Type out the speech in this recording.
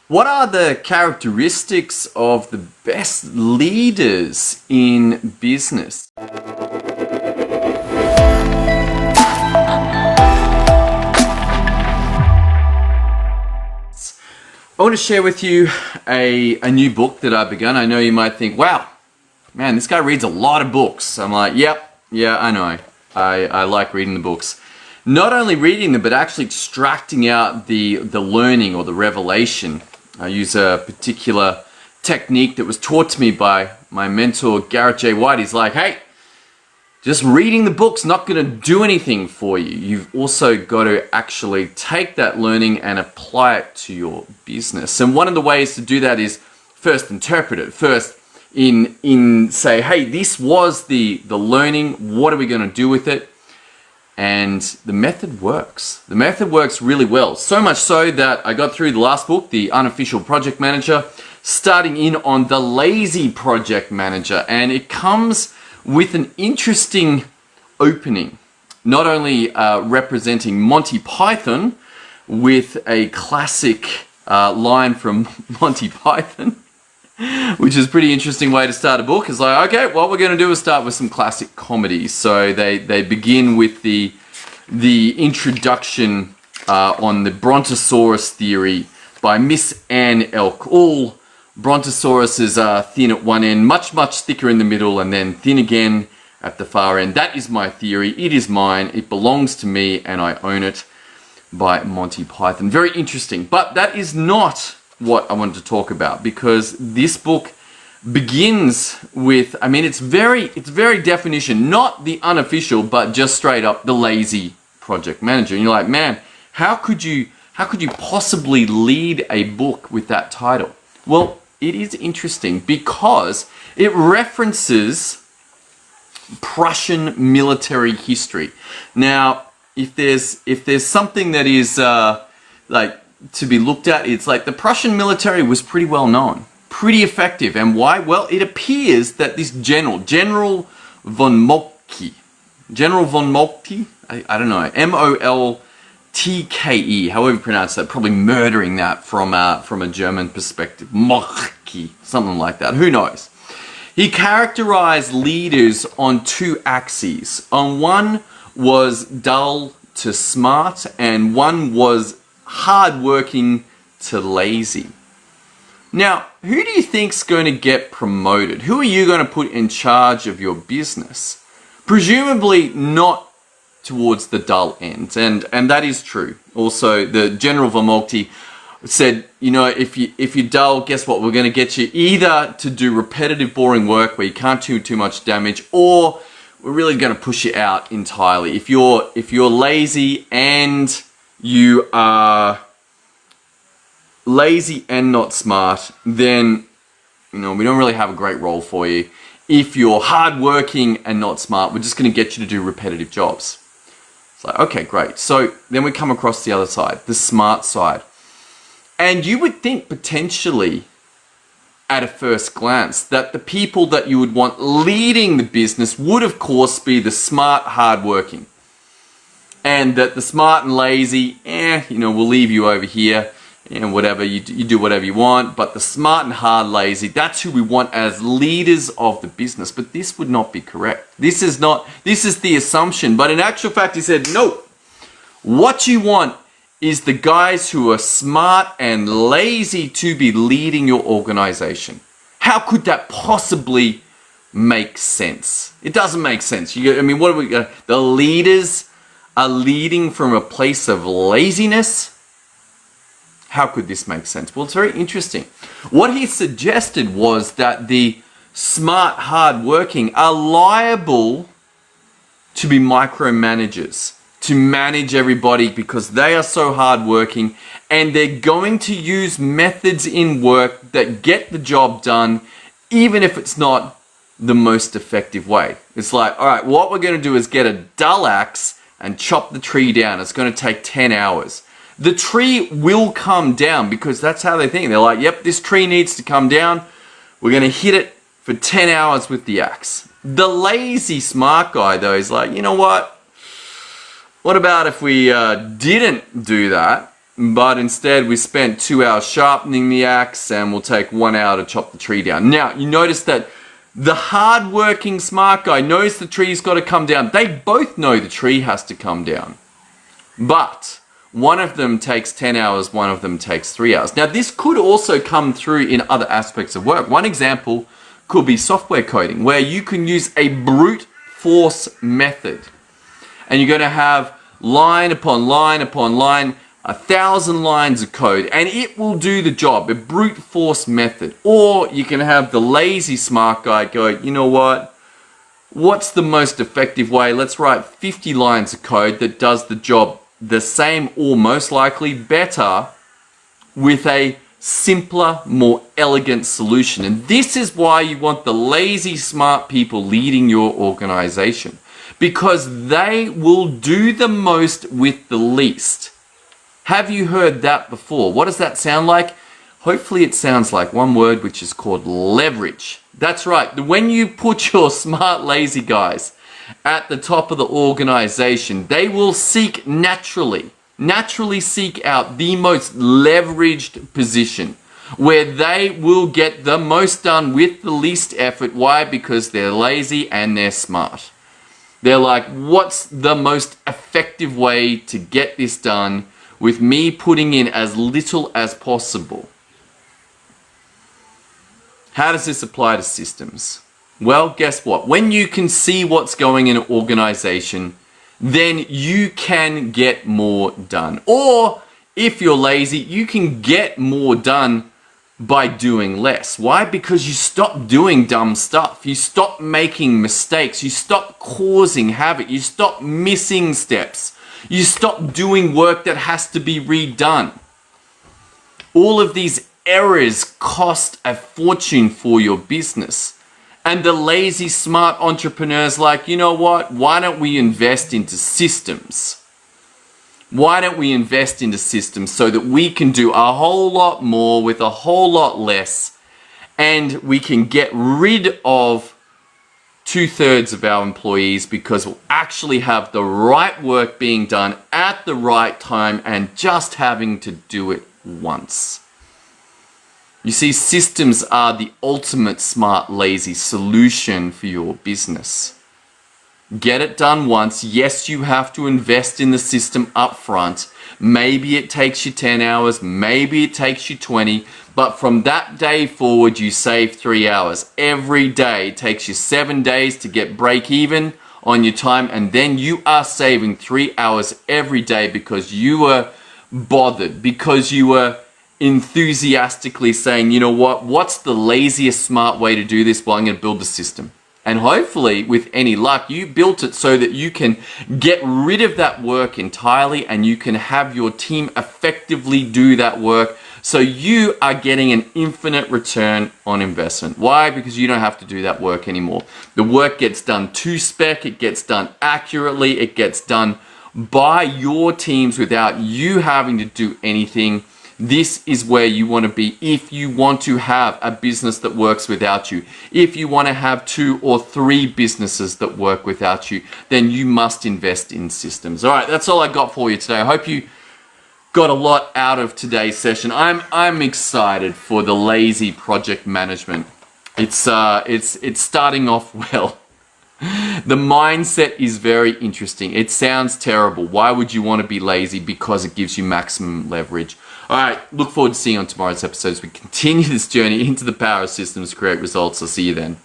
What are the characteristics of the best leaders in business? I want to share with you a new book that I've begun. I know you might think, wow, man, this guy reads a lot of books. I'm like, yep, yeah, I know. I like reading the books. Not only reading them, but actually extracting out the learning or the revelation. I use a particular technique that was taught to me by my mentor, Garrett J. White. He's like, hey, just reading the book's not going to do anything for you. You've also got to actually take that learning and apply it to your business. And one of the ways to do that is first interpret it. First in say, hey, this was the learning. What are we going to do with it? And the method works. The method works really well. So much so that I got through the last book, The Unofficial Project Manager, starting in on The Lazy Project Manager. And it comes with an interesting opening. Not only representing Monty Python with a classic line from Monty Python, which is a pretty interesting way to start a book. It's like, okay, what we're going to do is start with some classic comedies. So they begin with the introduction on the Brontosaurus theory by Miss Anne Elk. All Brontosauruses are thin at one end, much thicker in the middle, and then thin again at the far end. That is my theory. It is mine. It belongs to me, and I own it, by Monty Python. Very interesting. But that is not what I wanted to talk about, because this book begins with, I mean, it's very definition, not the unofficial, but just straight up the lazy project manager. And you're like, man, how could you possibly lead a book with that title? Well, it is interesting because it references Prussian military history. Now, if there's something that is like to be looked at, it's like the Prussian military was pretty well known, pretty effective. And why? Well, it appears that this General von Moltke, I don't know, Moltke, however you pronounce that, probably murdering that from a German perspective, Moltke, something like that, who knows. He characterized leaders on two axes. On one was dull to smart, and one was hardworking to lazy. Now, who do you think's going to get promoted? Who are you going to put in charge of your business? Presumably not towards the dull end, and that is true. Also, the General von Moltke said, you know, if you're dull, guess what? We're going to get you either to do repetitive, boring work where you can't do too much damage, or we're really going to push you out entirely. If you're lazy and you are lazy and not smart, then, you know, we don't really have a great role for you. If you're hardworking and not smart, we're just going to get you to do repetitive jobs. It's like, okay, great. So then we come across the other side, the smart side. And you would think potentially at a first glance that the people that you would want leading the business would of course be the smart, hardworking. And that the smart and lazy, you know, we'll leave you over here, and whatever, you do whatever you want. But the smart and hard lazy, that's who we want as leaders of the business. But this would not be correct. This is the assumption. But in actual fact, he said, no, what you want is the guys who are smart and lazy to be leading your organization. How could that possibly make sense? It doesn't make sense. I mean, what are we? The leaders are leading from a place of laziness? How could this make sense? Well, it's very interesting. What he suggested was that the smart, hardworking are liable to be micromanagers, to manage everybody because they are so hardworking, and they're going to use methods in work that get the job done, even if it's not the most effective way. It's like, all right, what we're going to do is get a dull axe and chop the tree down. It's going to take 10 hours. The tree will come down because that's how they think. They're like, yep, this tree needs to come down. We're going to hit it for 10 hours with the axe. The lazy smart guy, though, is like, you know what? What about if we didn't do that? but instead we spent 2 hours sharpening the axe and we'll take 1 hour to chop the tree down. Now, you notice that the hard-working smart guy knows the tree's got to come down. They both know the tree has to come down. But one of them takes 10 hours, one of them takes 3 hours. Now, this could also come through in other aspects of work. One example could be software coding, where you can use a brute force method. And you're going to have line upon line upon line, 1,000 lines of code, and it will do the job, a brute force method. Or you can have the lazy smart guy go, you know what? What's the most effective way? Let's write 50 lines of code that does the job the same or most likely better with a simpler, more elegant solution. And this is why you want the lazy smart people leading your organization, because they will do the most with the least. Have you heard that before? What does that sound like? Hopefully it sounds like one word, which is called leverage. That's right. When you put your smart lazy guys at the top of the organization, they will naturally seek out the most leveraged position where they will get the most done with the least effort. Why? Because they're lazy and they're smart. They're like, what's the most effective way to get this done with me putting in as little as possible? How does this apply to systems? Well, guess what? When you can see what's going in an organization, then you can get more done. Or if you're lazy, you can get more done by doing less. Why? Because you stop doing dumb stuff. You stop making mistakes. You stop causing havoc. You stop missing steps. You stop doing work that has to be redone. All of these errors cost a fortune for your business. And the lazy smart entrepreneur's like, you know what? Why don't we invest into systems? Why don't we invest into systems so that we can do a whole lot more with a whole lot less, and we can get rid of 2/3 of our employees because we'll actually have the right work being done at the right time and just having to do it once. You see, systems are the ultimate smart lazy solution for your business. Get it done once. Yes, you have to invest in the system up front. Maybe it takes you 10 hours, maybe it takes you 20, but from that day forward, you save 3 hours. Every day takes you 7 days to get break even on your time, and then you are saving 3 hours every day because you were bothered, because you were enthusiastically saying, you know what, what's the laziest smart way to do this? Well, I'm going to build the system. And hopefully, with any luck, you built it so that you can get rid of that work entirely and you can have your team effectively do that work. So you are getting an infinite return on investment. Why? Because you don't have to do that work anymore. The work gets done to spec, it gets done accurately, it gets done by your teams without you having to do anything. This is where you want to be if you want to have a business that works without you. If you want to have 2 or 3 businesses that work without you, then you must invest in systems. All right, that's all I got for you today. I hope you got a lot out of today's session. I'm excited for the lazy project management. It's starting off well. The mindset is very interesting. It sounds terrible. Why would you want to be lazy? Because it gives you maximum leverage. All right, look forward to seeing you on tomorrow's episode as we continue this journey into the power of systems to create results. I'll see you then.